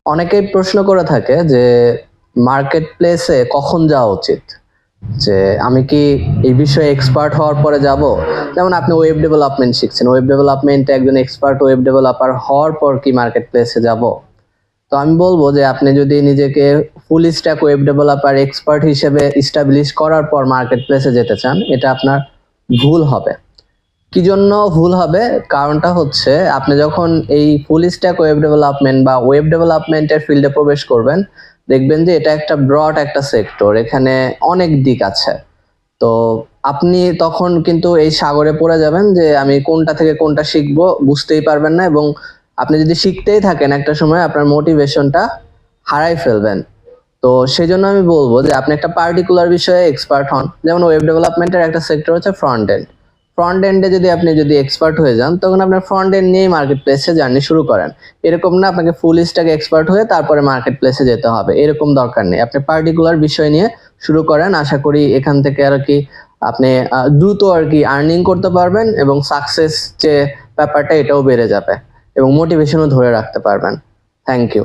অনেকেই প্রশ্ন করে থাকে যে মার্কেট প্লেসে কখন যাওয়া উচিত, যে আমি কি এই বিষয়ে এক্সপার্ট হওয়ার পরে যাব? যেমন আপনি ওয়েব ডেভেলপমেন্ট শিখছেন, ওয়েব ডেভেলপমেন্টে একজন এক্সপার্ট ওয়েব ডেভেলপার হওয়ার পর কি মার্কেট প্লেসে যাব? তো আমি বলবো যে আপনি যদি নিজেকে full stack web developer expert হিসেবে ইস্টাবলিশ করার পর মার্কেট প্লেসে যেতে চান, এটা আপনার ভুল হবে। কি জন্য ভুল হবে? কারণটা হচ্ছে আপনি যখন এই ফুল স্ট্যাক ওয়েব ডেভেলপমেন্ট বা ওয়েব ডেভেলপমেন্টের ফিল্ডে প্রবেশ করবেন, দেখবেন যে এটা একটা ব্রড একটা সেক্টর, এখানে অনেক দিক আছে। তো আপনি তখন কিন্তু এই সাগরে পড়ে যাবেন যে আমি কোনটা থেকে কোনটা শিখবো বুঝতেই পারবেন না, এবং আপনি যদি শিখতেই থাকেন একটা সময় আপনার মোটিভেশনটা হারাই ফেলবেন। তো সেই জন্য আমি বলবো যে আপনি একটা পার্টিকুলার বিষয়ে এক্সপার্ট হন। যেমন ওয়েব ডেভেলপমেন্টের একটা সেক্টর হচ্ছে ফ্রন্ট এন্ড। ফ্রন্ট এন্ডে যদি এক্সপার্ট হয়ে যান, তখন আপনার ফ্রন্ট এন্ড নিয়েই মার্কেট প্লেসে জার্নি শুরু করেন। এরকম না আপনাকে ফুল স্ট্যাক এক্সপার্ট হয়ে তারপরে মার্কেট প্লেসে যেতে হবে, এরকম দরকার নেই। আপনি পার্টিকুলার বিষয় নিয়ে শুরু করেন, আশা করি এখান থেকে আর কি আপনি দ্রুত আর কি আর্নিং করতে পারবেন, এবং সাকসেস যে ব্যাপারটা এটাও বেড়ে যাবে, এবং মোটিভেশনও ধরে রাখতে পারবেন। Thank you.